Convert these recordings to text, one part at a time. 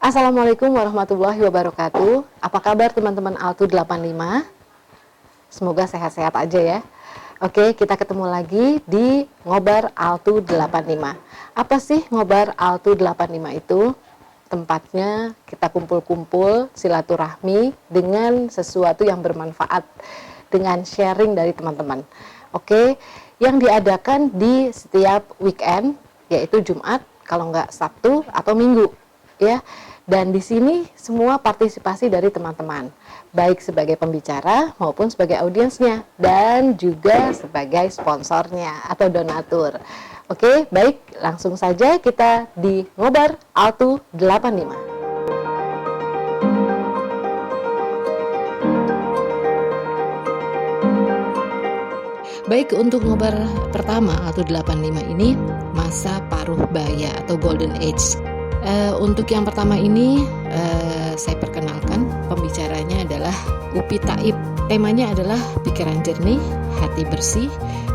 Assalamualaikum warahmatullahi wabarakatuh. Apa kabar teman-teman Altu 85? Semoga sehat-sehat aja ya. Oke, kita ketemu lagi di Ngobar Altu 85. Apa sih Ngobar Altu 85 itu? Tempatnya kita kumpul-kumpul silaturahmi dengan sesuatu yang bermanfaat, dengan sharing dari teman-teman. Oke, yang diadakan di setiap weekend, yaitu Jumat, kalau nggak Sabtu atau Minggu, ya. Dan di sini semua partisipasi dari teman-teman, baik sebagai pembicara maupun sebagai audiensnya, dan juga sebagai sponsornya atau donatur. Oke, baik, langsung saja kita di Ngobar Altu 85. Baik, untuk ngobar pertama atau 85 ini masa paruh baya atau golden age. Untuk yang pertama ini saya perkenalkan, pembicaranya adalah Upi Taib. Temanya adalah pikiran jernih, hati bersih,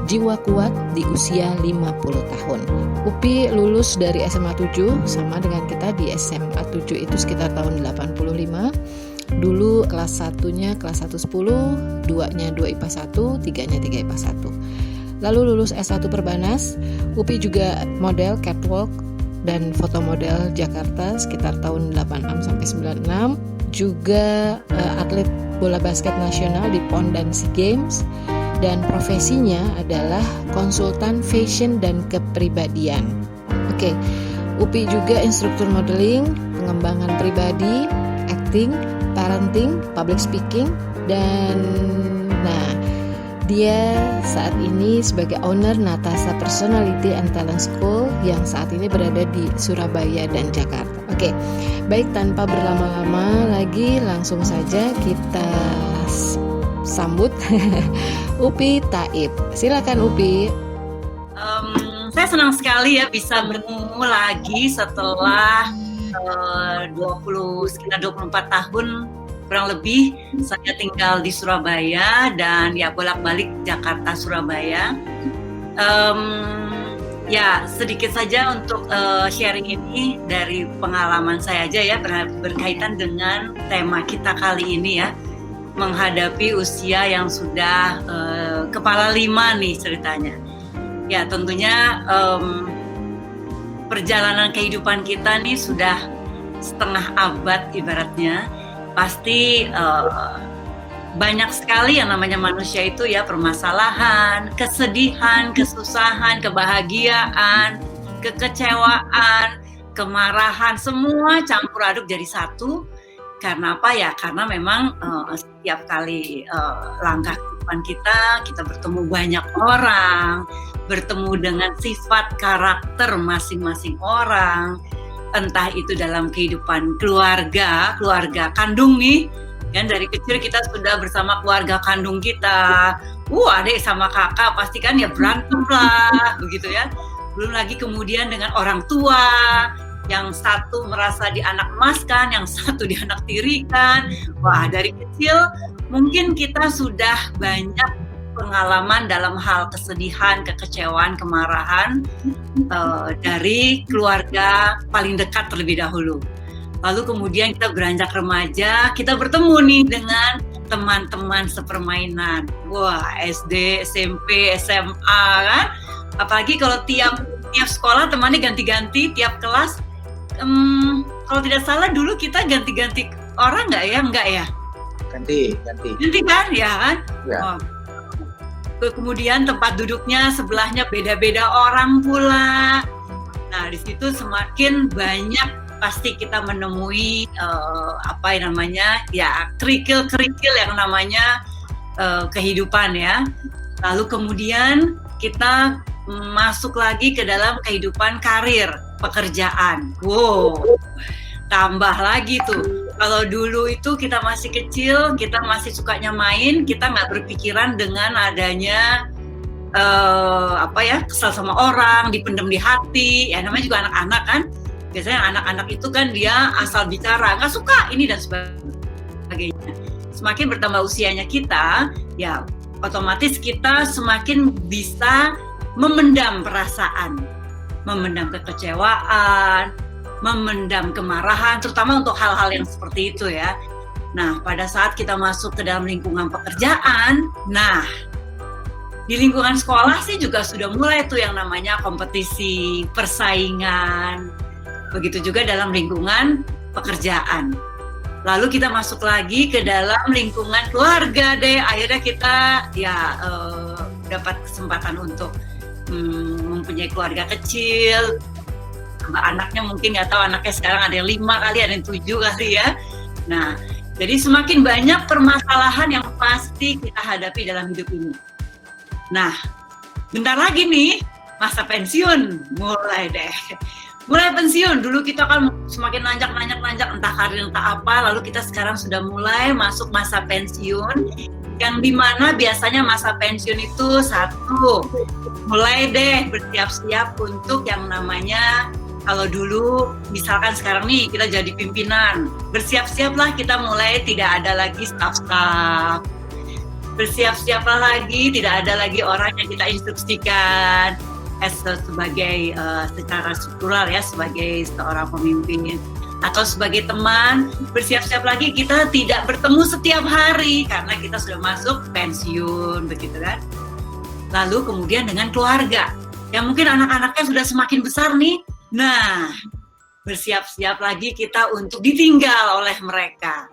jiwa kuat di usia 50 tahun. Upi lulus dari SMA 7, sama dengan kita di SMA 7 itu sekitar tahun 85. Dulu kelas 1-nya kelas 1 10, 2-nya 2 IPA 1, 3-nya 3 IPA 1. Lalu lulus S1 Perbanas. Upi juga model catwalk dan foto model Jakarta sekitar tahun 86 sampai 96. Juga atlet bola basket nasional di PON dan SEA Games, dan profesinya adalah konsultan fashion dan kepribadian. Oke, Upi juga instruktur modeling, pengembangan pribadi, acting, parenting, public speaking, dan dia saat ini sebagai owner Natasha Personality and Talent School yang saat ini berada di Surabaya dan Jakarta. Oke, baik, tanpa berlama-lama lagi langsung saja kita sambut Upi Taib. Silakan Upi. Saya senang sekali ya bisa bertemu lagi setelah 24 tahun kurang lebih saya tinggal di Surabaya dan ya bolak-balik Jakarta Surabaya. Ya sedikit saja untuk sharing ini dari pengalaman saya aja ya, berkaitan dengan tema kita kali ini ya, menghadapi usia yang sudah kepala 5 nih ceritanya. Ya tentunya perjalanan kehidupan kita nih sudah setengah abad ibaratnya. Pasti banyak sekali yang namanya manusia itu ya, permasalahan, kesedihan, kesusahan, kebahagiaan, kekecewaan, kemarahan, semua campur aduk jadi satu. Karena apa ya? Karena memang setiap kali langkah kehidupan kita bertemu banyak orang, bertemu dengan sifat karakter masing-masing orang. Entah itu dalam kehidupan keluarga kandung nih, kan dari kecil kita sudah bersama keluarga kandung kita, adik sama kakak pasti kan ya berantem lah, begitu ya. Belum lagi kemudian dengan orang tua, yang satu merasa dianak emaskan, yang satu dianak tirikan. Wah, dari kecil mungkin kita sudah banyak pengalaman dalam hal kesedihan, kekecewaan, kemarahan dari keluarga paling dekat terlebih dahulu. Lalu kemudian kita beranjak remaja, kita bertemu nih dengan teman-teman sepermainan. Wah, SD, SMP, SMA kan. Apalagi kalau tiap sekolah temannya ganti-ganti, tiap kelas. Kalau tidak salah dulu kita ganti-ganti orang nggak ya? Enggak ya? Ganti kan ya kan? Ya. Oh. Kemudian tempat duduknya sebelahnya beda-beda orang pula. Nah, di situ semakin banyak pasti kita menemui kerikil yang namanya kehidupan ya. Lalu kemudian kita masuk lagi ke dalam kehidupan karir, pekerjaan. Wow, tambah lagi tuh. Kalau dulu itu kita masih kecil, kita masih sukanya main, kita nggak berpikiran dengan adanya kesal sama orang, dipendam di hati. Ya namanya juga anak-anak kan. Biasanya anak-anak itu kan dia asal bicara, nggak suka ini dan sebagainya. Semakin bertambah usianya kita, ya otomatis kita semakin bisa memendam perasaan, memendam kekecewaan, memendam kemarahan, terutama untuk hal-hal yang seperti itu ya. Nah, pada saat kita masuk ke dalam lingkungan pekerjaan, nah di lingkungan sekolah sih juga sudah mulai tuh yang namanya kompetisi, persaingan. Begitu juga dalam lingkungan pekerjaan. Lalu kita masuk lagi ke dalam lingkungan keluarga deh. Akhirnya kita dapat kesempatan untuk mempunyai keluarga kecil. Anaknya mungkin nggak tahu, anaknya sekarang ada yang 5 kali, ada yang 7 kali ya. Nah, jadi semakin banyak permasalahan yang pasti kita hadapi dalam hidup ini. Nah, bentar lagi nih masa pensiun mulai deh. Mulai pensiun, dulu kita kan semakin nanjak entah karir entah apa, lalu kita sekarang sudah mulai masuk masa pensiun, yang dimana biasanya masa pensiun itu satu, mulai deh bersiap-siap untuk yang namanya, kalau dulu misalkan sekarang nih kita jadi pimpinan, bersiap-siaplah kita mulai tidak ada lagi staff-staff, bersiap-siaplah lagi tidak ada lagi orang yang kita instruksikan sebagai secara struktural ya, sebagai seorang pemimpin atau sebagai teman. Bersiap-siap lagi kita tidak bertemu setiap hari karena kita sudah masuk pensiun, begitu kan. Lalu kemudian dengan keluarga yang mungkin anak-anaknya sudah semakin besar nih. Nah, bersiap-siap lagi kita untuk ditinggal oleh mereka.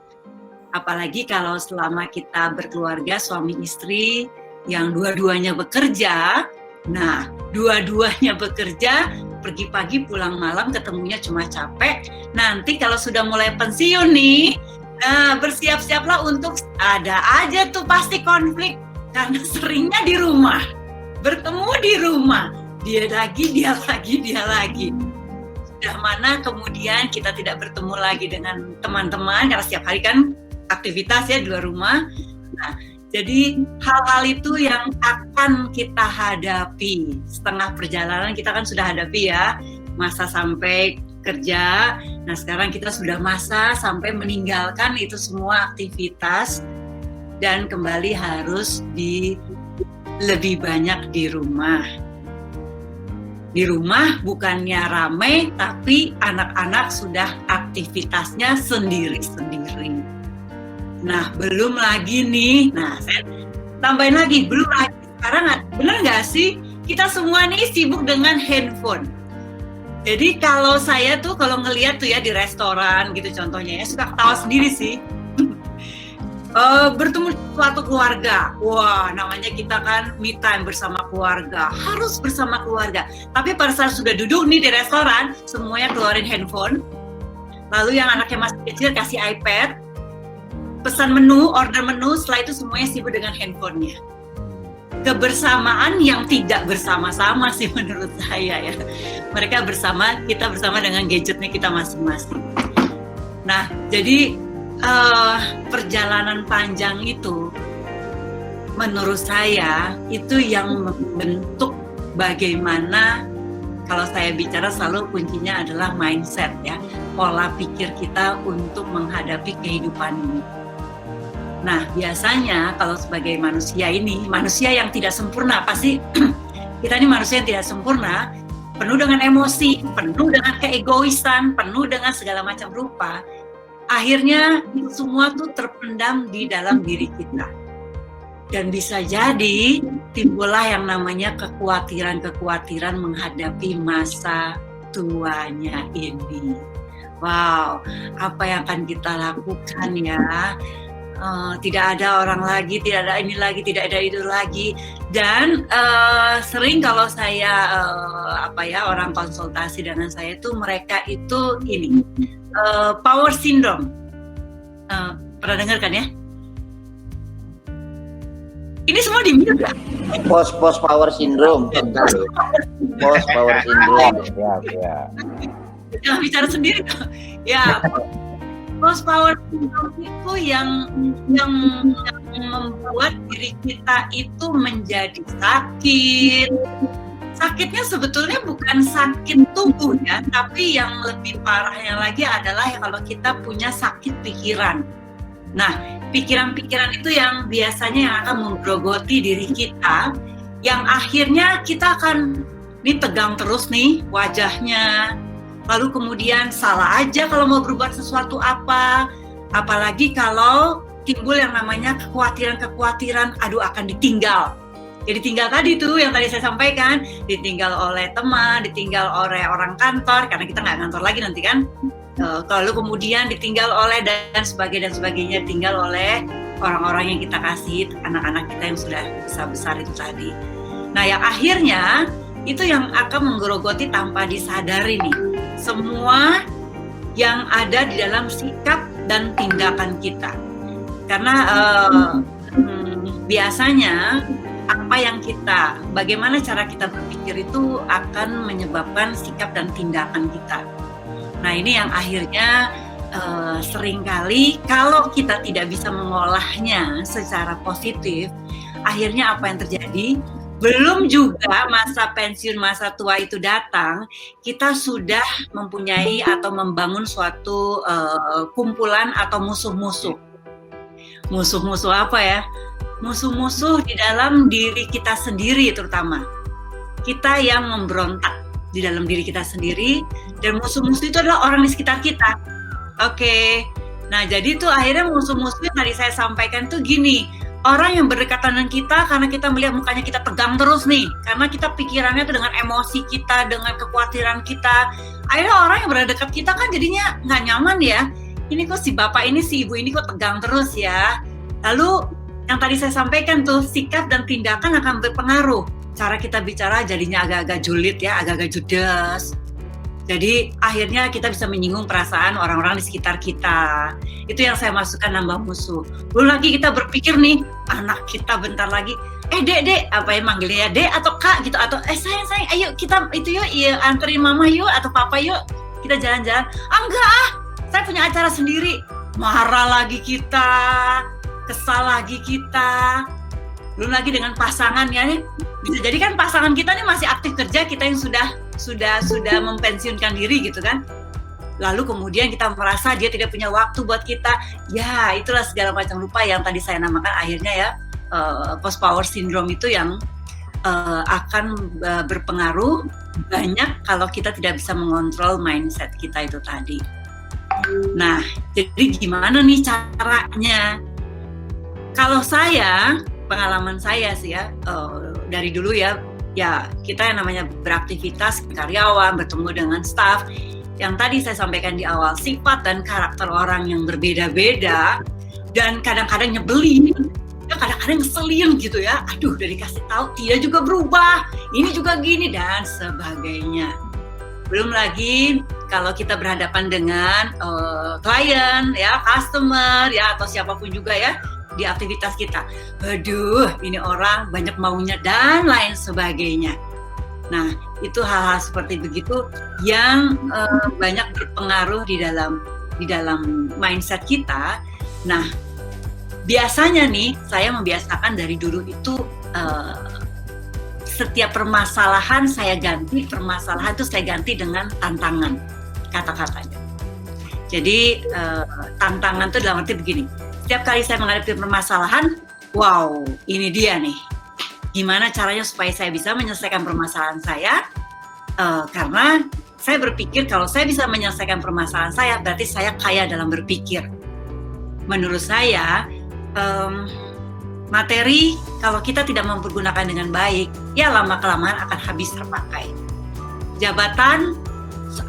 Apalagi kalau selama kita berkeluarga, suami istri yang dua-duanya bekerja. Nah, dua-duanya bekerja, pergi pagi pulang malam, ketemunya cuma capek. Nanti kalau sudah mulai pensiun nih, nah bersiap-siaplah untuk ada aja tuh pasti konflik. Karena seringnya di rumah, bertemu di rumah, dia lagi. Sudah mana kemudian kita tidak bertemu lagi dengan teman-teman, karena setiap hari kan aktivitas ya di luar rumah. Nah, jadi hal-hal itu yang akan kita hadapi. Setengah perjalanan kita kan sudah hadapi ya, masa sampai kerja. Nah sekarang kita sudah masa sampai meninggalkan itu semua aktivitas dan kembali harus lebih banyak di rumah. Di rumah bukannya ramai, tapi anak-anak sudah aktivitasnya sendiri-sendiri. Nah, belum lagi nih, saya tambahin lagi, belum lagi sekarang, bener nggak sih? Kita semua nih sibuk dengan handphone. Jadi kalau saya tuh, kalau ngeliat tuh ya di restoran gitu contohnya ya, suka ketawa sendiri sih. Bertemu suatu keluarga, wah namanya kita kan me time bersama keluarga, harus bersama keluarga. Tapi pada saat sudah duduk nih di restoran, semuanya keluarin handphone. Lalu yang anaknya masih kecil kasih iPad, pesan menu, order menu, setelah itu semuanya sibuk dengan handphonenya. Kebersamaan yang tidak bersama-sama sih menurut saya ya. Mereka bersama, kita bersama dengan gadgetnya kita masing-masing. Nah, jadi perjalanan panjang itu menurut saya itu yang membentuk bagaimana, kalau saya bicara selalu kuncinya adalah mindset ya, pola pikir kita untuk menghadapi kehidupan ini. Nah biasanya kalau sebagai manusia ini, manusia yang tidak sempurna, pasti kita ini manusia yang tidak sempurna, penuh dengan emosi, penuh dengan keegoisan, penuh dengan segala macam rupa. Akhirnya semua tuh terpendam di dalam diri kita. Dan bisa jadi timbullah yang namanya kekhawatiran menghadapi masa tuanya ini. Wow, apa yang akan kita lakukan ya? Tidak ada orang lagi, tidak ada ini lagi, tidak ada itu lagi. Dan sering kalau saya orang konsultasi dengan saya itu, mereka itu ini power syndrome. Pernah dengar kan ya? Ini semua di mute ya? Post power syndrome. Post power syndrome. Ya. Jangan bicara sendiri. Ya. Post power syndrome itu yang membuat diri kita itu menjadi sakit. Sakitnya sebetulnya bukan sakit tubuh ya, tapi yang lebih parahnya lagi adalah kalau kita punya sakit pikiran. Nah, pikiran-pikiran itu yang biasanya yang akan menggerogoti diri kita, yang akhirnya kita akan tegang terus nih wajahnya, lalu kemudian salah aja kalau mau berbuat sesuatu apa, apalagi kalau timbul yang namanya kekhawatiran, aduh akan ditinggal. Jadi tinggal tadi tuh yang tadi saya sampaikan, ditinggal oleh teman, ditinggal oleh orang kantor, karena kita nggak kantor lagi nanti kan. Lalu kemudian ditinggal oleh dan sebagainya, ditinggal oleh orang-orang yang kita kasih, anak-anak kita yang sudah besar-besar itu tadi. Nah yang akhirnya itu yang akan menggerogoti tanpa disadari nih, semua yang ada di dalam sikap dan tindakan kita. Karena biasanya bagaimana cara kita berpikir itu akan menyebabkan sikap dan tindakan kita. Nah ini yang akhirnya seringkali kalau kita tidak bisa mengolahnya secara positif, akhirnya apa yang terjadi? Belum juga masa pensiun, masa tua itu datang, kita sudah mempunyai atau membangun suatu kumpulan atau musuh-musuh. Musuh-musuh apa ya? Musuh-musuh di dalam diri kita sendiri terutama. Kita yang memberontak di dalam diri kita sendiri, dan musuh-musuh itu adalah orang di sekitar kita. Oke. Nah, jadi tuh akhirnya musuh-musuh yang tadi saya sampaikan tuh gini, orang yang berdekatan dengan kita karena kita melihat mukanya kita tegang terus nih, karena kita pikirannya tuh dengan emosi kita, dengan kekhawatiran kita. Akhirnya orang yang berada dekat kita kan jadinya nggak nyaman ya. Ini kok si bapak ini, si ibu ini kok tegang terus ya. Lalu yang tadi saya sampaikan tuh, sikap dan tindakan akan berpengaruh. Cara kita bicara jadinya agak-agak julid ya, agak-agak judes. Jadi akhirnya kita bisa menyinggung perasaan orang-orang di sekitar kita. Itu yang saya masukkan nambah musuh. Belum lagi kita berpikir nih, anak kita bentar lagi, dek, apa yang manggilnya ya, dek atau kak gitu, atau sayang, ayo kita itu yuk, anterin mama yuk, atau papa yuk, kita jalan-jalan. Enggak, saya punya acara sendiri. Marah lagi kita, kesal lagi kita. Belum lagi dengan pasangannya nih, bisa jadi kan pasangan kita nih masih aktif kerja, kita yang sudah mempensiunkan diri gitu kan. Lalu kemudian kita merasa dia tidak punya waktu buat kita. Ya itulah segala macam rupa yang tadi saya namakan akhirnya ya post power syndrome itu yang akan berpengaruh banyak kalau kita tidak bisa mengontrol mindset kita itu tadi. Nah jadi gimana nih caranya? Kalau saya, pengalaman saya sih ya, dari dulu ya kita yang namanya beraktivitas, karyawan, bertemu dengan staff, yang tadi saya sampaikan di awal, sifat dan karakter orang yang berbeda-beda, dan kadang-kadang nyebelin, ya kadang-kadang ngeselin gitu ya, aduh udah dikasih tahu, dia juga berubah, ini juga gini, dan sebagainya. Belum lagi kalau kita berhadapan dengan klien, ya, customer, ya, atau siapapun juga ya, di aktivitas kita, aduh ini orang banyak maunya dan lain sebagainya. Nah itu hal-hal seperti begitu yang banyak berpengaruh di dalam mindset kita. Nah biasanya nih saya membiasakan dari dulu itu setiap permasalahan saya ganti dengan tantangan kata-katanya. Jadi tantangan itu dalam arti begini. Setiap kali saya menghadapi permasalahan, wow, ini dia nih. Gimana caranya supaya saya bisa menyelesaikan permasalahan saya? Karena saya berpikir kalau saya bisa menyelesaikan permasalahan saya, berarti saya kaya dalam berpikir. Menurut saya, materi kalau kita tidak mempergunakan dengan baik, ya lama-kelamaan akan habis terpakai. Jabatan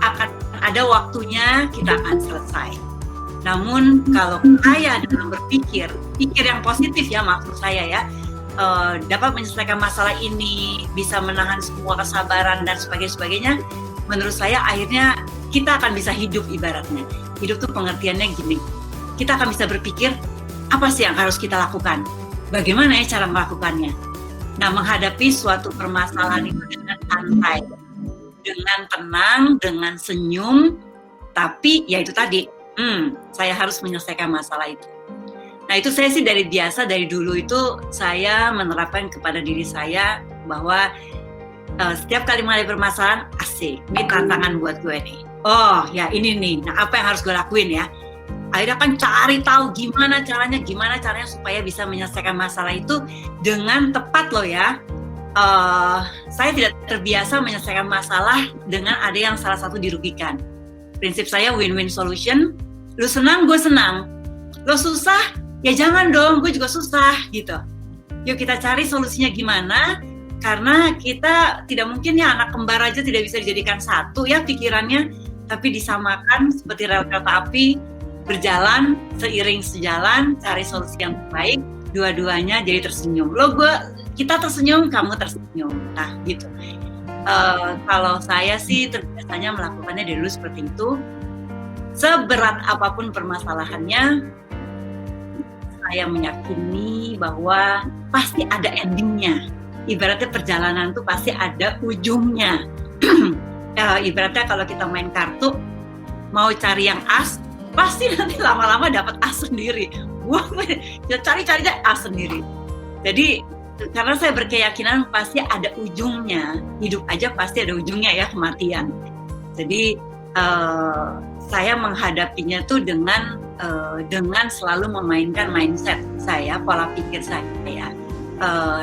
akan ada waktunya kita akan selesai. Namun kalau kaya dalam berpikir yang positif ya maksud saya ya, dapat menyelesaikan masalah ini, bisa menahan semua kesabaran dan sebagainya, menurut saya akhirnya kita akan bisa hidup ibaratnya. Hidup tuh pengertiannya gini, kita akan bisa berpikir, apa sih yang harus kita lakukan? Bagaimana ya cara melakukannya? Nah menghadapi suatu permasalahan itu dengan santai, dengan tenang, dengan senyum, tapi ya itu tadi, saya harus menyelesaikan masalah itu. Nah itu saya sih dari dulu itu saya menerapkan kepada diri saya bahwa setiap kali menghadapi permasalahan, asik, ini tantangan buat gue nih. Oh ya ini nih, nah apa yang harus gue lakuin ya? Akhirnya kan cari tahu gimana caranya supaya bisa menyelesaikan masalah itu dengan tepat loh ya. Saya tidak terbiasa menyelesaikan masalah dengan ada yang salah satu dirugikan. Prinsip saya win-win solution. Lu senang, gue senang. Lo susah, ya jangan dong, gue juga susah gitu. Yuk kita cari solusinya gimana, karena kita tidak mungkin ya anak kembar aja tidak bisa dijadikan satu ya pikirannya, tapi disamakan seperti rel kereta api, berjalan seiring sejalan, cari solusi yang baik, dua-duanya jadi tersenyum. Kita tersenyum, kamu tersenyum. Nah gitu. Kalau saya sih terbiasanya melakukannya dari dulu seperti itu. Seberat apapun permasalahannya, saya meyakini bahwa pasti ada endingnya. Ibaratnya perjalanan tuh pasti ada ujungnya. Ibaratnya kalau kita main kartu, mau cari yang as, pasti nanti lama-lama dapat as sendiri. Wah, cari-cari aja as sendiri. Jadi karena saya berkeyakinan pasti ada ujungnya. Hidup aja pasti ada ujungnya ya, kematian. Jadi saya menghadapinya tuh dengan selalu memainkan mindset saya, pola pikir saya.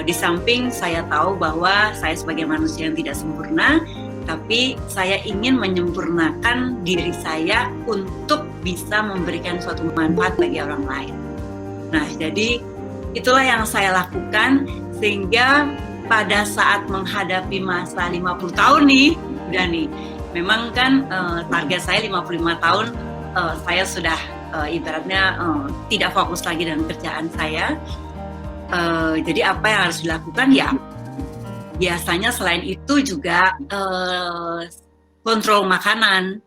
Di samping saya tahu bahwa saya sebagai manusia yang tidak sempurna, tapi saya ingin menyempurnakan diri saya untuk bisa memberikan suatu manfaat bagi orang lain. Nah, jadi itulah yang saya lakukan, sehingga pada saat menghadapi masa 50 tahun nih, udah nih, memang kan target saya 55 tahun, saya sudah ibaratnya tidak fokus lagi dengan kerjaan saya. Jadi apa yang harus dilakukan ya, biasanya selain itu juga kontrol makanan.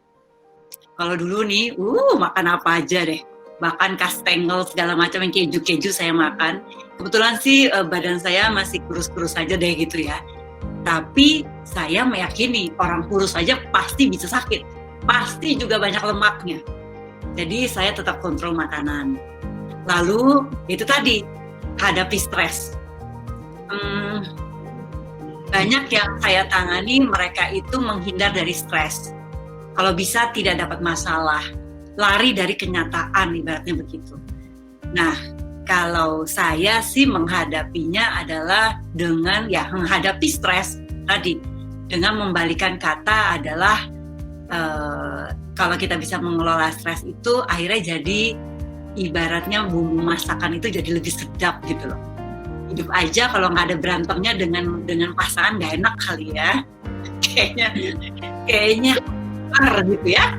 Kalau dulu nih, makan apa aja deh, bahkan kastengel segala macam yang keju-keju saya makan. Kebetulan sih badan saya masih kurus-kurus aja deh gitu ya. Tapi saya meyakini orang kurus aja pasti bisa sakit, pasti juga banyak lemaknya. Jadi saya tetap kontrol makanan. Lalu itu tadi, hadapi stres. Banyak yang saya tangani, mereka itu menghindar dari stres. Kalau bisa tidak dapat masalah, lari dari kenyataan, ibaratnya begitu. Nah, kalau saya sih menghadapinya adalah dengan menghadapi stres tadi, dengan membalikan kata adalah kalau kita bisa mengelola stres itu akhirnya jadi ibaratnya bumbu masakan itu jadi lebih sedap gitu loh. Hidup aja kalau nggak ada berantemnya dengan pasangan nggak enak kali ya. Kayaknya gitu ya.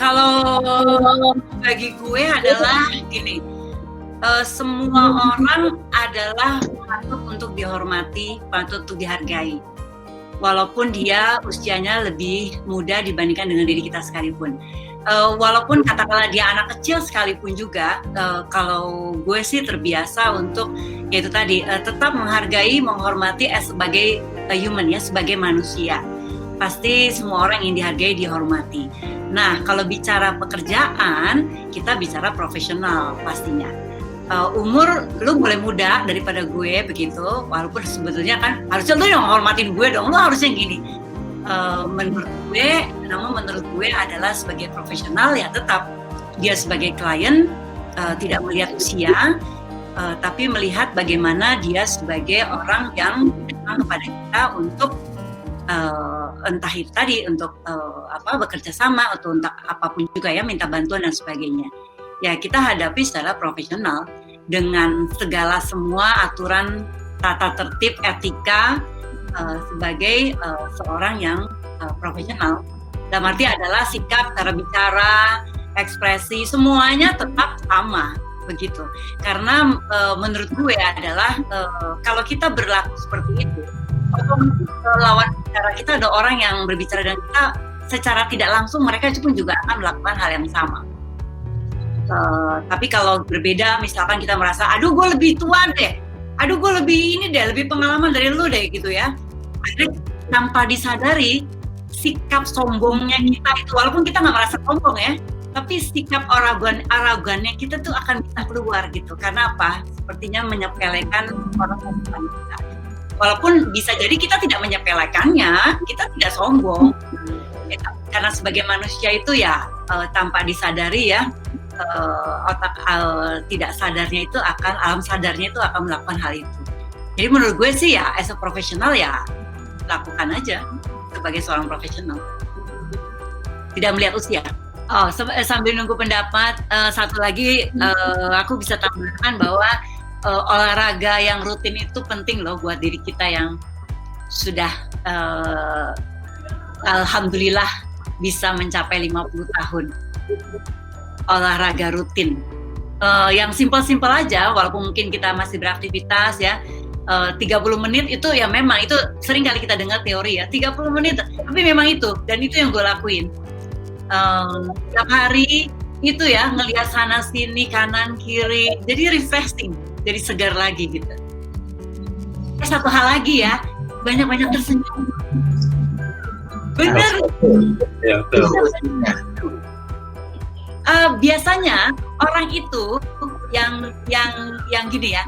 Kalau bagi gue adalah gini, semua orang adalah patut untuk dihormati, patut untuk dihargai. Walaupun dia usianya lebih muda dibandingkan dengan diri kita sekalipun. Walaupun katakanlah dia anak kecil sekalipun juga, kalau gue sih terbiasa untuk yaitu tadi tetap menghargai, menghormati sebagai human ya, sebagai manusia. Pasti semua orang yang dihargai, dihormati. Nah, kalau bicara pekerjaan, kita bicara profesional pastinya. Umur lu boleh muda daripada gue begitu, walaupun sebetulnya kan harusnya lu yang menghormatin gue dong, lu harusnya gini. Menurut gue adalah sebagai profesional ya tetap dia sebagai klien tidak melihat usia, tapi melihat bagaimana dia sebagai orang yang datang kepada kita untuk entah itu tadi untuk bekerja sama atau untuk apapun juga ya, minta bantuan dan sebagainya. Ya kita hadapi secara profesional dengan segala semua aturan tata tertib etika sebagai seorang yang profesional. Dalam arti adalah sikap, cara bicara, ekspresi semuanya tetap sama begitu. Karena menurut gue adalah kalau kita berlaku seperti itu, lawan bicara kita ada orang yang berbicara dengan kita secara tidak langsung, mereka pun juga akan melakukan hal yang sama. Tapi kalau berbeda, misalkan kita merasa, aduh gue lebih tua deh, aduh gue lebih ini deh, lebih pengalaman dari lu deh gitu ya. Akhirnya tanpa disadari sikap sombongnya kita itu, walaupun kita nggak merasa sombong ya, tapi sikap arogannya kita tuh akan bisa keluar gitu. Karena apa? Sepertinya menyepelekan orang kita. Walaupun bisa jadi kita tidak menyepelekannya, kita tidak sombong, karena sebagai manusia itu ya tanpa disadari ya, otak tidak sadarnya itu akan, alam sadarnya itu akan melakukan hal itu. Jadi menurut gue sih ya, as a profesional ya lakukan aja sebagai seorang profesional, tidak melihat usia. Oh, sambil nunggu pendapat, satu lagi aku bisa tambahkan bahwa olahraga yang rutin itu penting loh buat diri kita yang sudah alhamdulillah bisa mencapai 50 tahun. Olahraga rutin yang simpel-simpel aja, walaupun mungkin kita masih beraktivitas ya, 30 menit itu ya memang itu sering kali kita dengar teori ya, 30 menit, tapi memang itu, dan itu yang gue lakuin setiap hari itu ya, ngelihat sana sini kanan kiri, jadi refreshing, jadi segar lagi gitu. Satu hal lagi ya, banyak-banyak tersenyum. Bener. Ya, betul. Biasanya orang itu yang gini ya,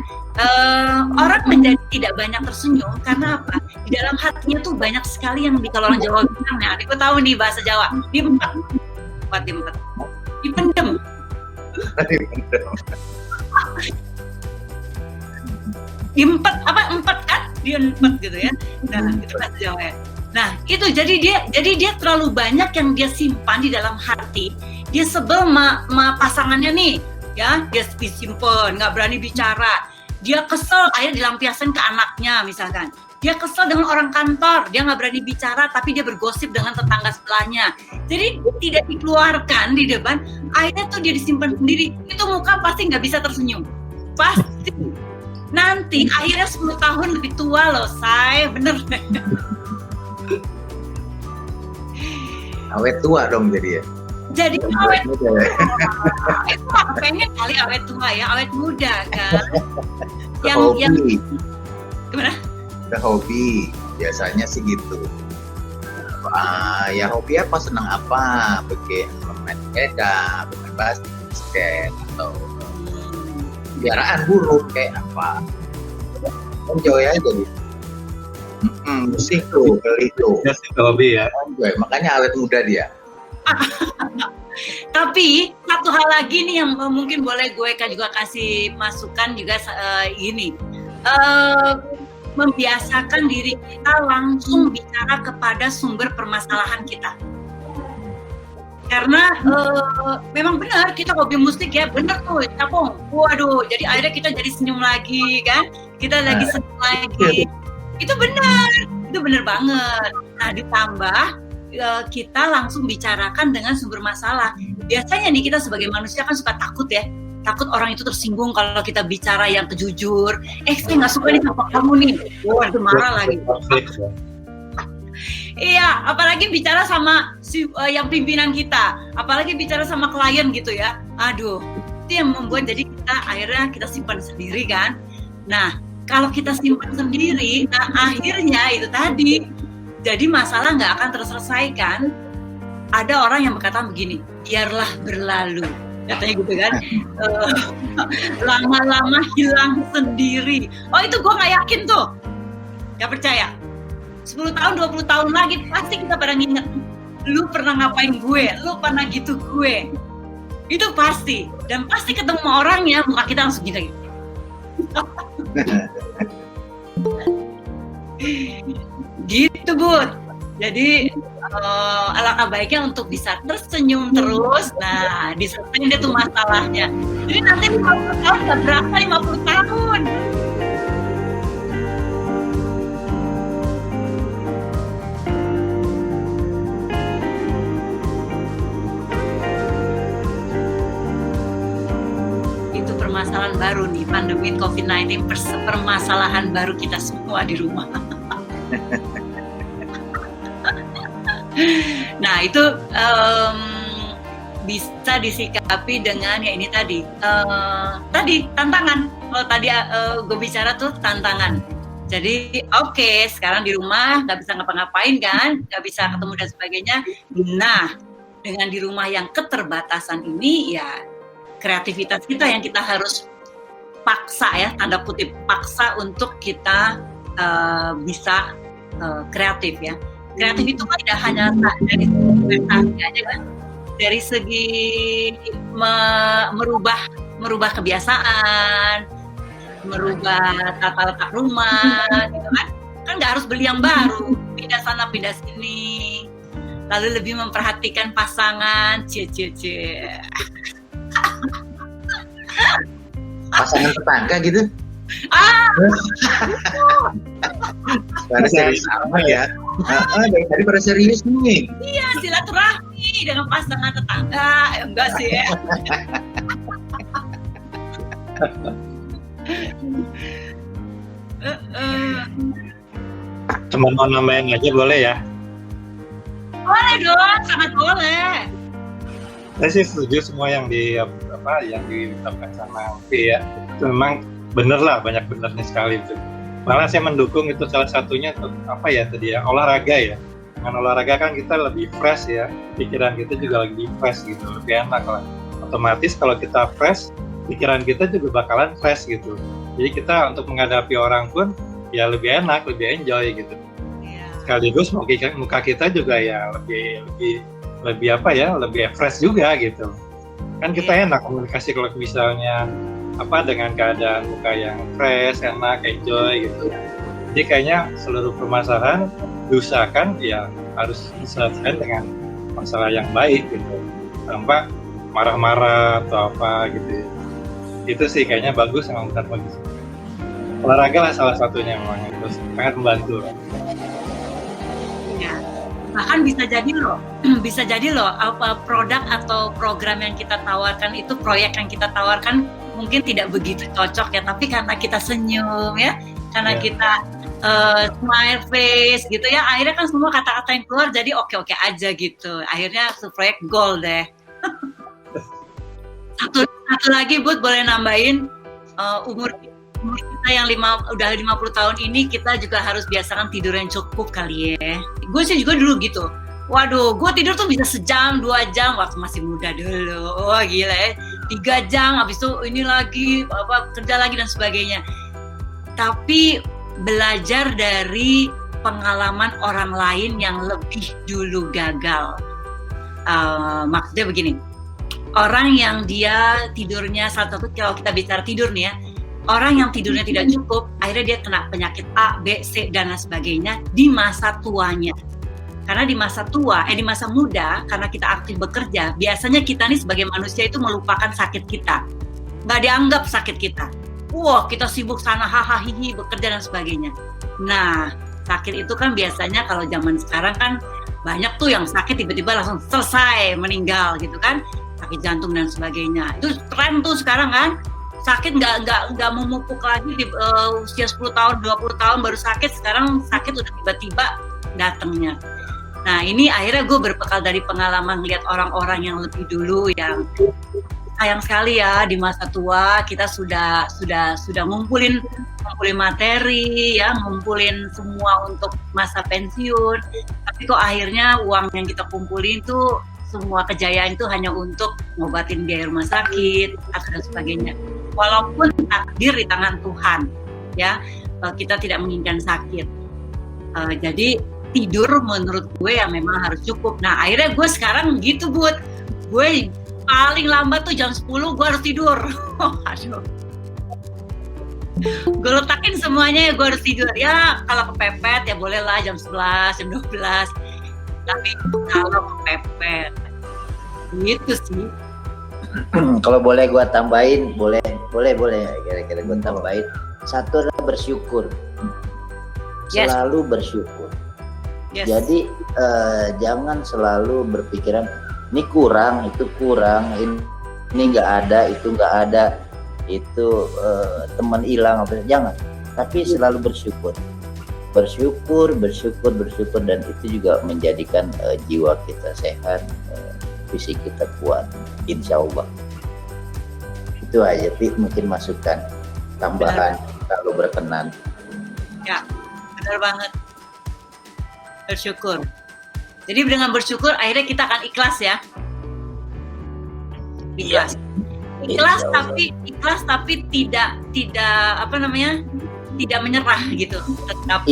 orang menjadi tidak banyak tersenyum karena apa? Di dalam hatinya tuh banyak sekali yang kalau orang Jawa bilang, nah, aku tahu nih bahasa Jawa, diempet, dipendem. Diempet apa? Empet kan? Diempet gitu ya. Nah, itu bahasa Jawa ya. Nah, itu jadi dia terlalu banyak yang dia simpan di dalam hati. Dia sebel sama pasangannya nih, ya, dia disimpan, nggak berani bicara. Dia kesel, akhirnya dilampiaskan ke anaknya misalkan. Dia kesel dengan orang kantor, dia nggak berani bicara, tapi dia bergosip dengan tetangga sebelahnya. Jadi tidak dikeluarkan di depan, akhirnya tuh dia disimpan sendiri. Itu muka pasti nggak bisa tersenyum, pasti. Nanti akhirnya 10 tahun lebih tua loh, say, bener. Awet tua dong jadi ya. Jadi awet muda. Itu aku pengen kali awet tua ya, awet muda kan. yang gimana? Udah hobi, biasanya sih gitu. Ya hobi apa, senang apa? Bikin main sepeda, bermain basket, atau piaraan burung kayak apa? Enjoy aja gitu. Musik tuh, beli tuh. Ya sih hobi ya. Enjoy, makanya awet muda dia. Tapi satu hal lagi nih yang mungkin boleh gue juga kasih masukan juga ini, membiasakan diri kita langsung bicara kepada sumber permasalahan kita. Karena memang benar kita hobi musik ya, benar tuh capung. Waduh, jadi akhirnya kita jadi senyum lagi kan, kita lagi senyum lagi. Itu benar banget. Nah, ditambah kita langsung bicarakan dengan sumber masalah. Biasanya nih kita sebagai manusia kan suka takut ya, takut orang itu tersinggung kalau kita bicara yang kejujur. Saya nggak suka nih sama kamu nih, waduh marah lagi. Iya, apalagi bicara sama yang pimpinan kita, apalagi bicara sama klien gitu ya. Aduh, itu yang membuat jadi akhirnya kita simpan sendiri kan. Nah, kalau kita simpan sendiri, nah akhirnya itu tadi, jadi masalah nggak akan terselesaikan. Ada orang yang berkata begini, biarlah berlalu, katanya gitu kan. Lama-lama hilang sendiri. Oh itu gue nggak yakin tuh, nggak percaya. 10 tahun, 20 tahun lagi pasti kita pada nginget, lu pernah ngapain gue, lu pernah gitu gue. Itu pasti, dan pasti ketemu orangnya, muka kita langsung gitu. Gitu Bud. Jadi alangkah baiknya untuk bisa tersenyum terus. Nah, diselesaikan dia tuh masalahnya. Jadi nanti 50 tahun gak berasa 50 tahun. Itu permasalahan baru nih, pandemi COVID-19, permasalahan baru kita semua di rumah. Nah itu bisa disikapi dengan ya ini tadi tantangan. Kalau tadi gue bicara tuh tantangan. Jadi oke, sekarang di rumah nggak bisa ngapa-ngapain kan, nggak bisa ketemu dan sebagainya. Nah dengan di rumah yang keterbatasan ini ya kreativitas kita yang kita harus paksa ya, tanda kutip paksa untuk kita bisa kreatif ya. kreatif itu kan tidak hanya dari segi prestasi aja kan, dari segi merubah kebiasaan, merubah tata letak rumah, gitu kan nggak harus beli yang baru, pindah sana pindah sini, lalu lebih memperhatikan pasangan, pasangan tetangga gitu. Karena serius sama ya. Daripada serius nih. Iya, silaturahmi dengan pasangan tetangga. Enggak sih ya. Cuma mau nambahin aja boleh ya? Boleh dong, sangat boleh. Saya sih setuju semua yang diucapkan sama Upi ya. Itu memang bener lah, banyak benernya sekali itu. Malah saya mendukung itu salah satunya tadi ya, olahraga ya. Dengan olahraga kan kita lebih fresh ya, pikiran kita juga lebih fresh gitu, lebih enak lah. Otomatis kalau kita fresh, pikiran kita juga bakalan fresh gitu. Jadi kita untuk menghadapi orang pun ya lebih enak, lebih enjoy gitu. Sekaligus muka kita juga ya lebih fresh juga gitu. Kan kita enak komunikasi kalau misalnya dengan keadaan muka yang fresh, enak, enjoy gitu. Jadi kayaknya seluruh permasalahan diusahakan ya harus diselesaikan dengan masalah yang baik gitu, tanpa marah-marah atau apa gitu. Itu sih kayaknya bagus, memang benar bagus. Olahraga lah salah satunya memang itu sangat membantu. Ya, bahkan bisa jadi loh apa produk atau program yang kita tawarkan itu, proyek yang kita tawarkan mungkin tidak begitu cocok ya, tapi karena kita senyum ya, karena kita smile face gitu ya, akhirnya kan semua kata-kata yang keluar jadi oke-oke aja gitu, akhirnya proyek goal deh. Satu lagi Bud, boleh nambahin, umur kita yang udah 50 tahun ini, kita juga harus biasakan tidur yang cukup kali ya. Gue sih juga dulu gitu. Waduh, gue tidur tuh bisa sejam, 2 jam waktu masih muda dulu. Wah gila ya, 3 jam, habis itu ini lagi, kerja lagi dan sebagainya. Tapi belajar dari pengalaman orang lain yang lebih dulu gagal. Maksudnya begini, orang yang dia tidurnya, salah satu kalau kita bicara tidur nih ya, orang yang tidurnya tidak cukup, akhirnya dia kena penyakit A, B, C, dan lain sebagainya di masa tuanya. Karena di masa muda, karena kita aktif bekerja, biasanya kita nih sebagai manusia itu melupakan sakit kita. Nggak dianggap sakit kita. Wah, kita sibuk sana, hahaha, hihi, bekerja dan sebagainya. Nah, sakit itu kan biasanya kalau zaman sekarang kan banyak tuh yang sakit tiba-tiba langsung selesai, meninggal gitu kan. Sakit jantung dan sebagainya. Itu tren tuh sekarang kan. Sakit nggak memupuk lagi di usia 10 tahun, 20 tahun baru sakit. Sekarang sakit udah tiba-tiba datangnya. Nah ini akhirnya gue berbekal dari pengalaman lihat orang-orang yang lebih dulu yang sayang sekali ya, di masa tua kita sudah ngumpulin materi ya, ngumpulin semua untuk masa pensiun. Tapi kok akhirnya uang yang kita kumpulin tuh semua kejayaan itu hanya untuk ngobatin biaya rumah sakit atau dan sebagainya. Walaupun takdir di tangan Tuhan, ya kita tidak menginginkan sakit. Jadi tidur menurut gue ya memang harus cukup. Nah akhirnya gue sekarang gitu Bud, gue paling lambat tuh jam 10 gue harus tidur. Aduh. Gue letakin semuanya ya, gue harus tidur. Ya kalau kepepet ya bolehlah jam 11, jam 12. Tapi kalau kepepet gitu sih. Kalau boleh gue tambahin, boleh kira-kira gue tambahin. Satu adalah bersyukur, selalu bersyukur. Yes. Jadi jangan selalu berpikiran ini kurang, itu kurang, ini nggak ada, itu nggak ada, itu teman hilang, jangan. Tapi selalu bersyukur, dan itu juga menjadikan jiwa kita sehat, fisik kita kuat, insya Allah. Itu aja, mungkin masukan tambahan kalau berkenan. Ya, benar banget. Bersyukur. Jadi dengan bersyukur akhirnya kita akan ikhlas ya. Ikhlas. Ikhlas tapi tidak tidak menyerah gitu. Tetap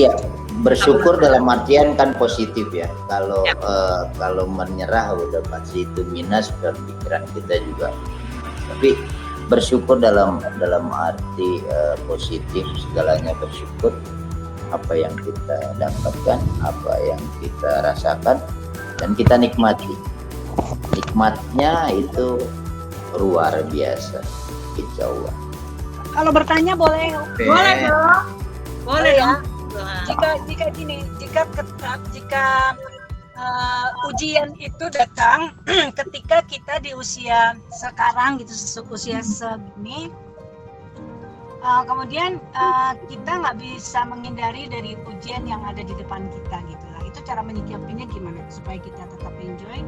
Bersyukur dalam artian kan positif ya. Kalau menyerah udah pasti itu minus dalam pikiran kita juga. Tapi bersyukur dalam arti positif, segalanya bersyukur, apa yang kita dapatkan, apa yang kita rasakan, dan kita nikmati. Nikmatnya itu luar biasa, insya Allah. Kalau bertanya boleh? Boleh dong. Boleh ya. Jika gini, jika ujian itu datang ketika kita di usia sekarang gitu, usia segini, kemudian kita nggak bisa menghindari dari ujian yang ada di depan kita gitu lah. Itu cara menyikapinya gimana supaya kita tetap enjoy,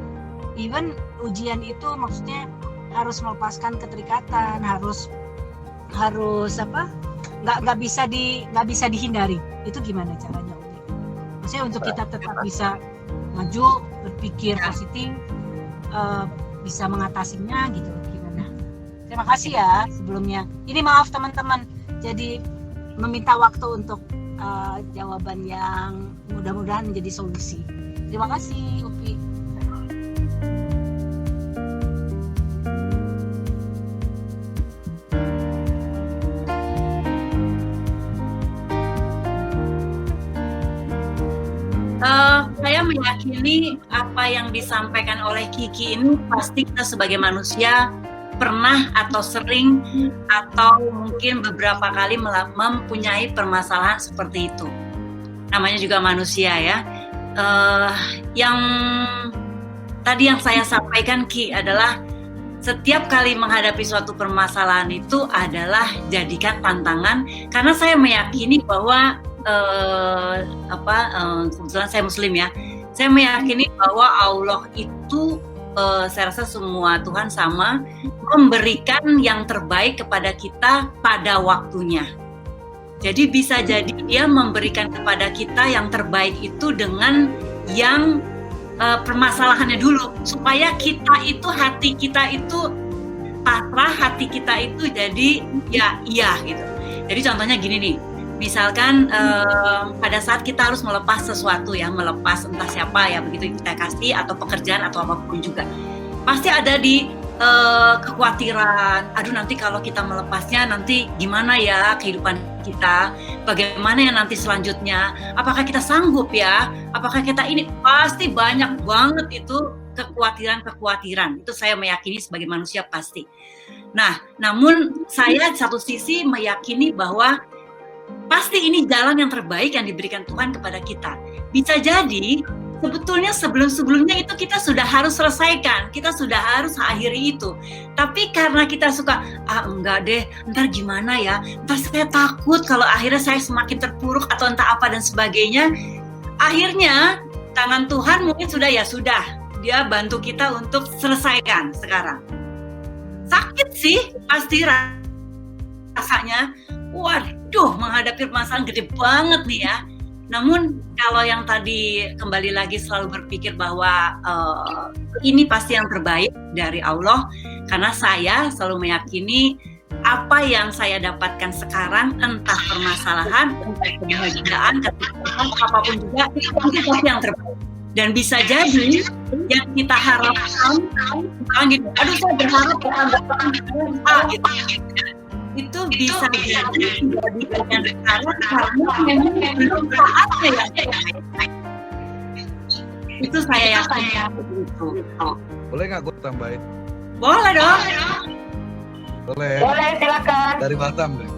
even ujian itu maksudnya harus melepaskan keterikatan, harus apa, nggak bisa dihindari. Itu gimana caranya, Uli? Maksudnya untuk kita tetap bisa maju, berpikir positif, bisa mengatasinya gitu, gimana? Terima kasih ya sebelumnya. Ini maaf teman-teman, jadi meminta waktu untuk jawaban yang mudah-mudahan menjadi solusi. Terima kasih, Upi. Saya meyakini apa yang disampaikan oleh Kiki ini pasti kita sebagai manusia pernah atau sering atau mungkin beberapa kali mempunyai permasalahan seperti itu. Namanya juga manusia ya. Yang tadi yang saya sampaikan Ki adalah setiap kali menghadapi suatu permasalahan itu adalah jadikan tantangan, karena saya meyakini bahwa kebetulan saya Muslim ya, saya meyakini bahwa Allah itu saya rasa semua Tuhan sama, memberikan yang terbaik kepada kita pada waktunya. Jadi bisa jadi dia memberikan kepada kita yang terbaik itu dengan yang permasalahannya dulu, supaya kita itu, hati kita itu pasrah, hati kita itu jadi ya iya gitu. Jadi contohnya gini nih, misalkan pada saat kita harus melepas sesuatu ya, melepas entah siapa ya, begitu kita kasih, atau pekerjaan atau apapun juga, pasti ada di kekhawatiran, aduh nanti kalau kita melepasnya nanti gimana ya kehidupan kita, bagaimana ya nanti selanjutnya, apakah kita sanggup ya, apakah kita ini, pasti banyak banget itu kekhawatiran, itu saya meyakini sebagai manusia pasti. Nah, namun saya satu sisi meyakini bahwa pasti ini jalan yang terbaik yang diberikan Tuhan kepada kita. Bisa jadi sebetulnya sebelum-sebelumnya itu kita sudah harus selesaikan, kita sudah harus akhiri itu. Tapi karena kita suka, enggak deh, ntar gimana ya, ntar saya takut kalau akhirnya saya semakin terpuruk atau entah apa dan sebagainya. Akhirnya tangan Tuhan mungkin sudah, dia bantu kita untuk selesaikan sekarang. Sakit sih pasti rasanya, waduh, menghadapi permasalahan gede banget nih ya. Namun kalau yang tadi kembali lagi selalu berpikir bahwa ini pasti yang terbaik dari Allah, karena saya selalu meyakini apa yang saya dapatkan sekarang, entah permasalahan, entah kebahagiaan, kesuksesan, apapun juga, itu pasti yang terbaik. Dan bisa jadi yang kita harapkan, gitu, aduh saya berharap gitu. Itu bisa jadi diberikan sekarang karena memang belum saatnya ya. Itu saya yakin begitu. Boleh nggak gue tambahin? Boleh dong. Boleh, silakan. Dari Batam deh.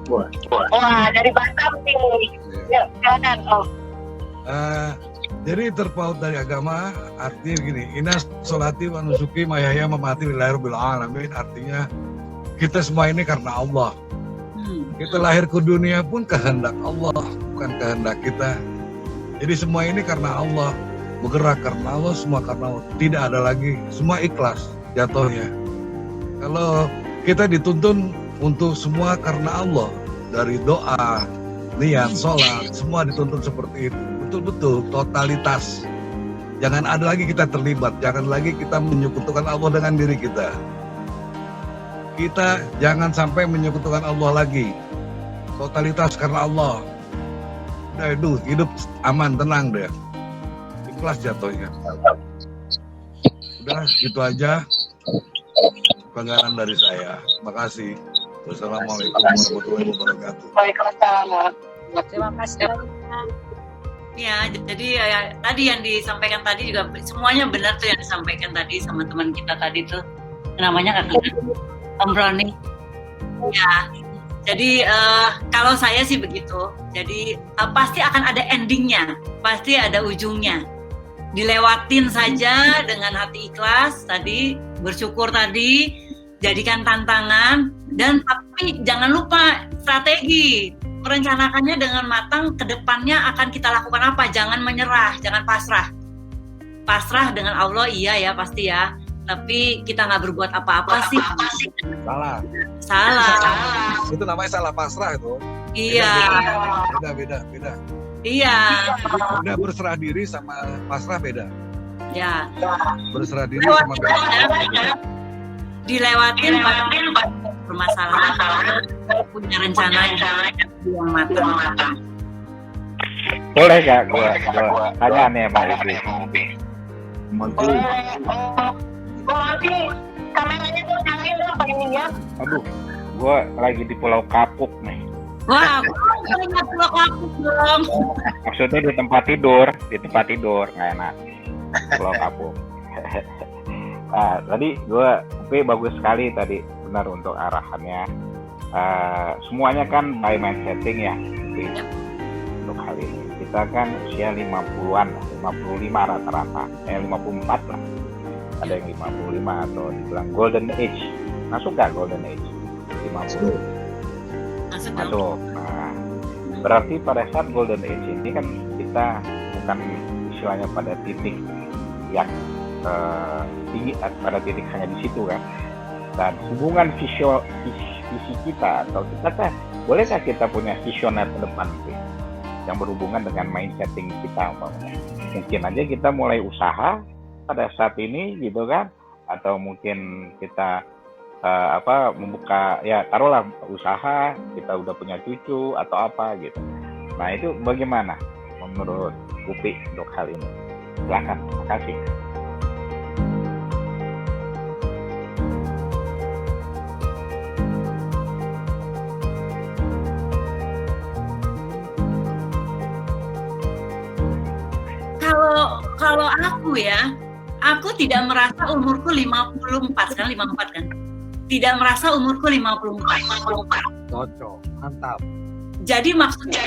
Wah, dari Batam nih. Ya, silakan. Jadi terpaut dari agama, artinya gini, inas sholati wa nusuki mayahya mamati lillahi rabbil alamin, artinya kita semua ini karena Allah. Kita lahir ke dunia pun kehendak Allah, bukan kehendak kita. Jadi semua ini karena Allah, bergerak karena Allah, semua karena Allah. Tidak ada lagi, semua ikhlas jatuhnya. Kalau kita dituntun untuk semua karena Allah, dari doa, niat, sholat, semua dituntun seperti itu. Betul-betul totalitas. Jangan ada lagi kita terlibat, jangan lagi kita menyekutukan Allah dengan diri kita. Kita jangan sampai menyekutukan Allah lagi. Totalitas karena Allah. Udah itu hidup aman, tenang deh. Ikhlas jatuhnya. Udah gitu aja. Penggalan dari saya. Makasih. Wassalamualaikum warahmatullahi wabarakatuh. Waalaikumsalam. Terima kasih. Ya, jadi ya, tadi yang disampaikan tadi juga semuanya benar tuh yang disampaikan tadi sama teman kita tadi tuh. Namanya kakak Om Roni. Ya, jadi kalau saya sih begitu. Jadi pasti akan ada endingnya, pasti ada ujungnya. Dilewatin saja dengan hati ikhlas tadi, bersyukur tadi, jadikan tantangan, dan tapi jangan lupa strategi. Merencanakannya dengan matang, ke depannya akan kita lakukan apa, jangan menyerah, jangan pasrah. Pasrah dengan Allah iya ya pasti ya, tapi kita nggak berbuat apa-apa sih. Salah. Itu namanya salah pasrah itu. Iya. Beda. Iya. Udah berserah diri sama pasrah beda. Ya. Berserah diri sama beda. Dilewatin permasalahan, punya rencana yang matang. Boleh gak gue tanya nih sama Upi? Nanti kameranya tuh nyalain dong pakai minyak. Aduh, gue lagi di Pulau Kapuk nih. Wah, ingat Pulau Kapuk dong. Maksudnya di tempat tidur nggak enak. Pulau Kapuk. Nah, tadi Upi bagus sekali tadi, benar untuk arahannya. Semuanya kan by mind setting ya, Upi. Untuk hal ini kita kan usia 50-an, 55 rata-rata, 54 lah. Ada yang 55 atau dibilang golden age. Masuk gak golden age? 50. Masuk. Nah, berarti pada saat golden age ini kan kita bukan istilahnya pada titik yang tinggi, pada titik hanya di situ kan. Dan hubungan visi kita atau kita kan, bolehkah kita punya visioner ke depan sih, yang berhubungan dengan mindsetting kita umpamanya. Mungkin aja kita mulai usaha pada saat ini gitu kan, atau mungkin kita membuka ya taruhlah usaha, kita udah punya cucu atau apa gitu. Nah itu bagaimana menurut Upi untuk hal ini? Silakan, makasih. Kalau aku tidak merasa umurku 54, sekarang 54 kan. Tidak merasa umurku 54. Cocok, mantap. Jadi maksudnya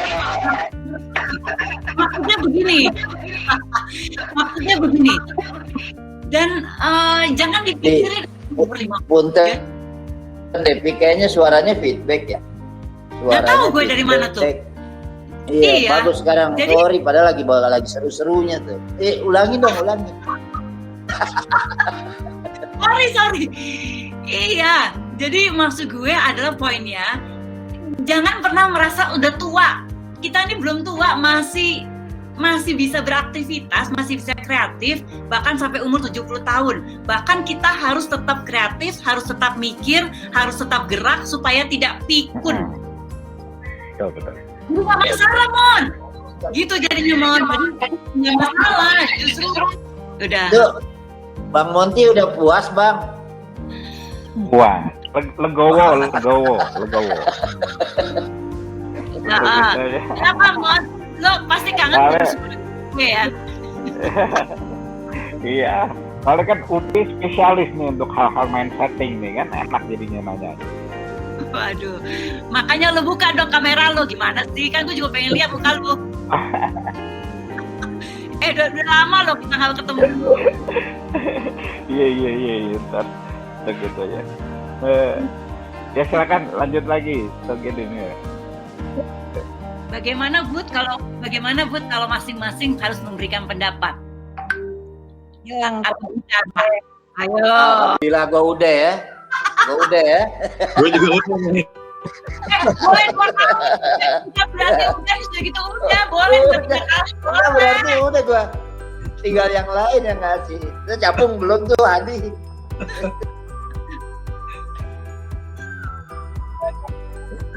begini. Dan jangan dipikirin umur 50. Punten, Depi kayaknya suaranya feedback ya. Nggak tahu gue dari mana tuh. Iya, bagus sekarang. Jadi, sorry, padahal lagi seru-serunya tuh. Ulangi. sorry. Iya, jadi maksud gue adalah poinnya, jangan pernah merasa udah tua. Kita ini belum tua, masih bisa beraktivitas, masih bisa kreatif, bahkan sampai umur 70 tahun. Bahkan kita harus tetap kreatif, harus tetap mikir, harus tetap gerak supaya tidak pikun. Betul. Bukan masalah, Mon. Gitu jadinya, Mon. Nggak masalah, justru. Udah. Tuh, Bang Monty udah puas, Bang? Wah, legowo. Kenapa, Mon? Lo pasti kangen gue ya? Iya, soalnya kan Upi spesialis nih untuk hal-hal mindsetting nih kan, enak jadinya nanya. Waduh, makanya lo buka dong kamera lo, gimana sih? Kan gue juga pengen lihat muka lo. Udah lama lo kita nggak ketemu. Iya, ntar gitu ya. Ya silakan lanjut lagi, begini. Bagaimana Bud kalau masing-masing harus memberikan pendapat? Ayo. Bila gue udah ya. Gue juga udah nih. Boleh berarti udah gitu udah boleh. Berarti udah gue. Tinggal yang lain yang ngasih. Itu capung belum tuh Adi.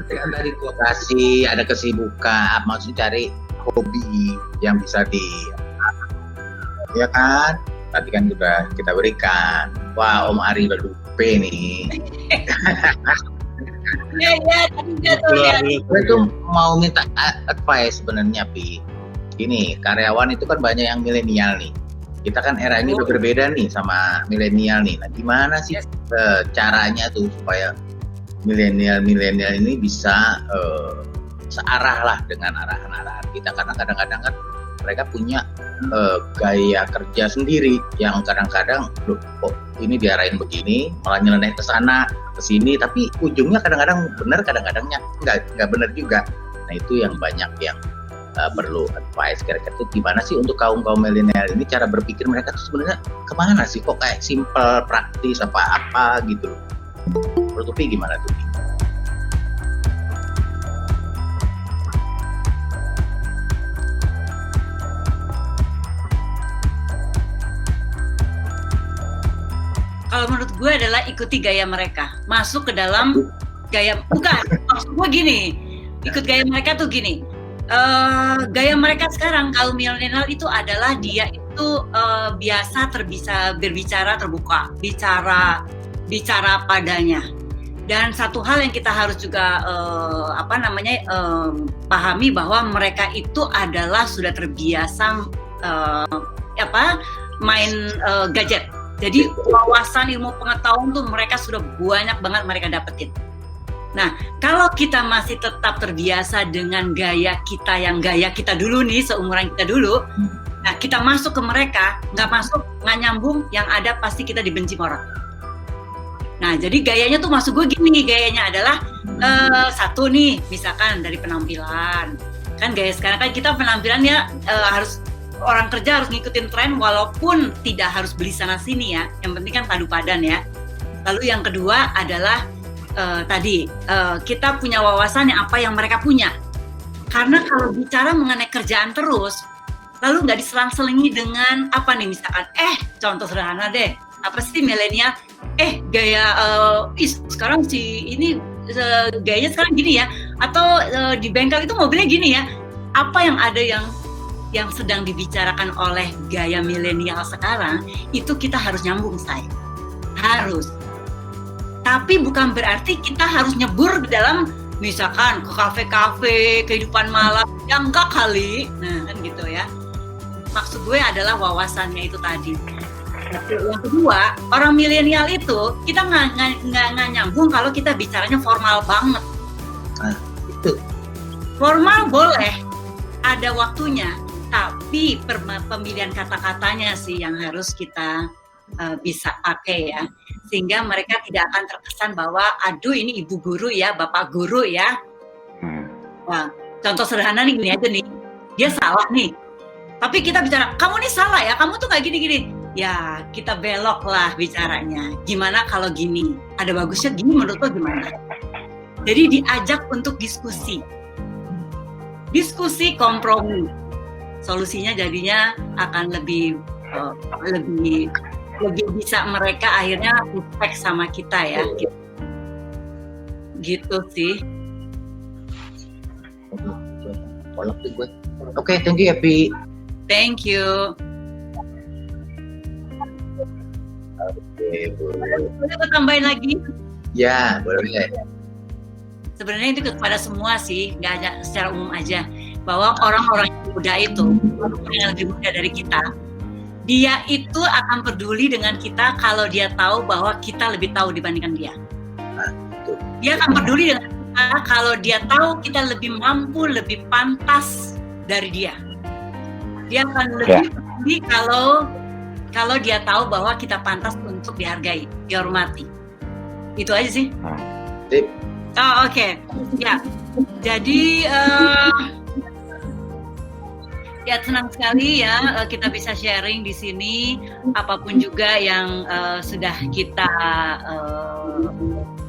Kan tadi gue kasih ada kesibukan, maksudnya cari hobi yang bisa ya kan? Tadi kan juga kita berikan. Wah, Om Ari udah lupa nih. Ya, tadi tuh ya. Gue tuh mau minta advice sebenarnya, Pi. Gini, karyawan itu kan banyak yang milenial nih. Kita kan era ini udah berbeda nih sama milenial nih. Nah, gimana sih caranya tuh supaya milenial ini bisa searah lah dengan arahan-arahan kita, karena kadang-kadang kan mereka punya gaya kerja sendiri yang kadang-kadang kok ini diarahin begini malah nyeleneh ke sana ke sini, tapi ujungnya kadang-kadang benar, kadang-kadangnya nggak benar juga. Nah, itu yang banyak yang perlu advice. Kira-kira itu gimana sih untuk kaum milenial ini, cara berpikir mereka tuh sebenarnya kemana sih, kok kayak simple, praktis apa gitu loh. Menurut Upi gimana tuh? Kalau menurut gue adalah ikuti gaya mereka, masuk ke dalam gaya, bukan, maksud gue gini, ikut gaya mereka tuh gini, gaya mereka sekarang kaum milenial itu adalah dia itu biasa berbicara terbuka, bicara padanya. Dan satu hal yang kita harus juga pahami bahwa mereka itu adalah sudah terbiasa main gadget. Jadi wawasan, ilmu pengetahuan tuh mereka sudah banyak banget mereka dapetin. Nah, kalau kita masih tetap terbiasa dengan gaya kita dulu nih, seumuran kita dulu, nah kita masuk ke mereka, nggak nyambung, yang ada pasti kita dibenci orang. Nah, jadi gayanya tuh masuk gue gini, gayanya adalah satu nih, misalkan dari penampilan. Kan gaya sekarang kan kita penampilannya harus, orang kerja harus ngikutin tren walaupun tidak harus beli sana sini ya. Yang penting kan padu padan ya. Lalu yang kedua adalah kita punya wawasan yang apa yang mereka punya. Karena kalau bicara mengenai kerjaan terus, lalu nggak diselang-selingi dengan apa nih, misalkan contoh sederhana deh, apa sih milenial? Gaya sekarang si ini gayanya sekarang gini ya, atau di bengkel itu mobilnya gini ya. Apa yang ada yang sedang dibicarakan oleh gaya milenial sekarang, itu kita harus nyambung, say. Harus. Tapi bukan berarti kita harus nyebur di dalam, misalkan ke kafe-kafe, kehidupan malam, yang enggak kali. Nah, kan gitu ya. Maksud gue adalah wawasannya itu tadi. Yang kedua, orang milenial itu, kita nggak nyambung kalau kita bicaranya formal banget. Nah, itu. Formal boleh, ada waktunya. Tapi pemilihan kata-katanya sih yang harus kita bisa pakai ya, sehingga mereka tidak akan terkesan bahwa aduh ini ibu guru ya, bapak guru ya. Nah, contoh sederhana nih, gini aja nih, dia salah nih, tapi kita bicara kamu nih salah ya, kamu tuh kayak gini-gini ya, kita belok lah bicaranya. Gimana kalau gini, ada bagusnya gini, menurut lo gimana? Jadi diajak untuk diskusi kompromi. Solusinya jadinya akan lebih bisa mereka akhirnya respect sama kita ya. Gitu sih. Oke, thank you ya, Pi. Thank you. Boleh gue tambahin lagi? Ya, boleh. Sebenarnya itu kepada semua sih, nggak hanya secara umum aja, bahwa orang-orang yang muda itu, orang yang lebih muda dari kita, dia itu akan peduli dengan kita kalau dia tahu bahwa kita lebih tahu dibandingkan dia. Dia akan peduli dengan kita kalau dia tahu kita lebih mampu, lebih pantas dari dia. Dia akan lebih peduli kalau dia tahu bahwa kita pantas untuk dihargai, dihormati. Itu aja sih. Oh, oke. Ya. Jadi ya senang sekali ya kita bisa sharing di sini, apapun juga yang sudah kita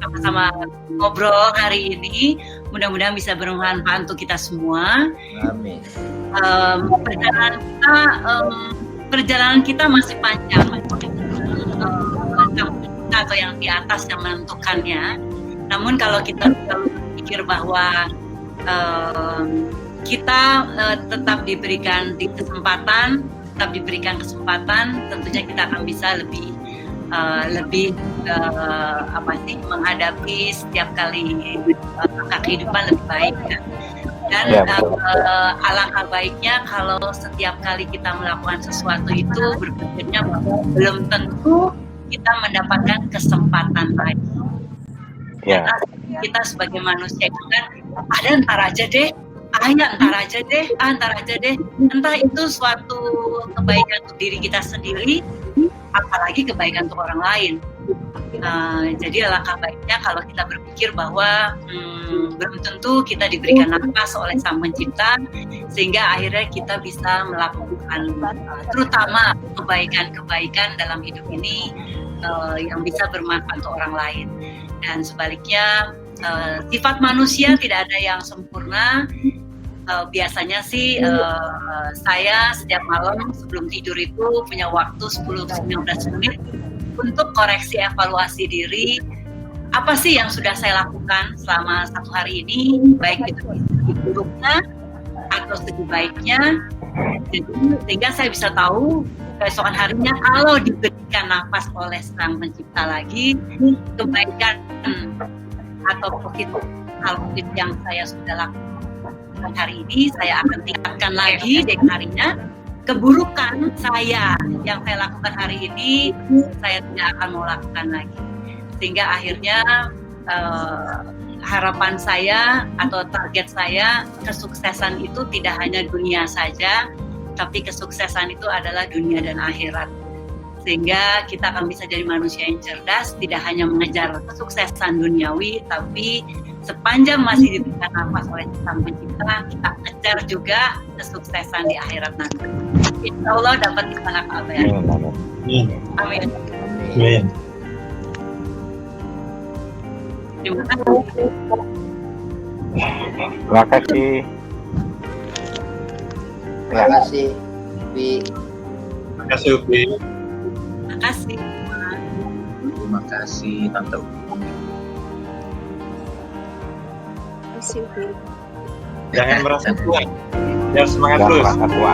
sama-sama ngobrol hari ini, mudah-mudahan bisa bermanfaat untuk kita semua. Amin. Perjalanan kita masih panjang, atau yang di atas yang menentukannya. Namun kalau kita berpikir bahwa kita tetap diberikan kesempatan, tentunya kita akan bisa lebih menghadapi setiap kali kehidupan lebih baik kan. Dan alangkah baiknya kalau setiap kali kita melakukan sesuatu itu berpikirnya bahwa belum tentu kita mendapatkan kesempatan lagi. Karena kita sebagai manusia itu kan ada ntar aja deh, entah itu suatu kebaikan untuk diri kita sendiri, apalagi kebaikan untuk orang lain. Jadi alangkah baiknya kalau kita berpikir bahwa belum tentu kita diberikan nafas oleh Sang Pencipta, sehingga akhirnya kita bisa melakukan terutama kebaikan-kebaikan dalam hidup ini yang bisa bermanfaat untuk orang lain. Dan sebaliknya, sifat manusia tidak ada yang sempurna. Biasanya sih saya setiap malam sebelum tidur itu punya waktu 10-15 menit untuk koreksi evaluasi diri, apa sih yang sudah saya lakukan selama satu hari ini, baik itu segi buruknya atau segi baiknya. Jadi sehingga saya bisa tahu keesokan harinya kalau diberikan nafas oleh Sang Pencipta lagi, kebaikan atau hal positif yang saya sudah lakukan hari ini saya akan tingkatkan lagi di harinya. Keburukan saya yang saya lakukan hari ini saya tidak akan mau lakukan lagi, sehingga akhirnya harapan saya atau target saya, kesuksesan itu tidak hanya dunia saja, tapi kesuksesan itu adalah dunia dan akhirat, sehingga kita akan bisa jadi manusia yang cerdas, tidak hanya mengejar kesuksesan duniawi, tapi sepanjang masih diberikan nafas oleh Sang Pencipta, kita kejar juga kesuksesan di akhirat nanti. Insya Allah dapat di sana Ka'bah ya. Amin. Amin. Terima kasih. Terima kasih. Terima kasih, Upi. Terima kasih, Upi. Terima kasih. Terima kasih Tante Upi. Jangan merasa tua. Biar semangat Jangan terus. merasa tua.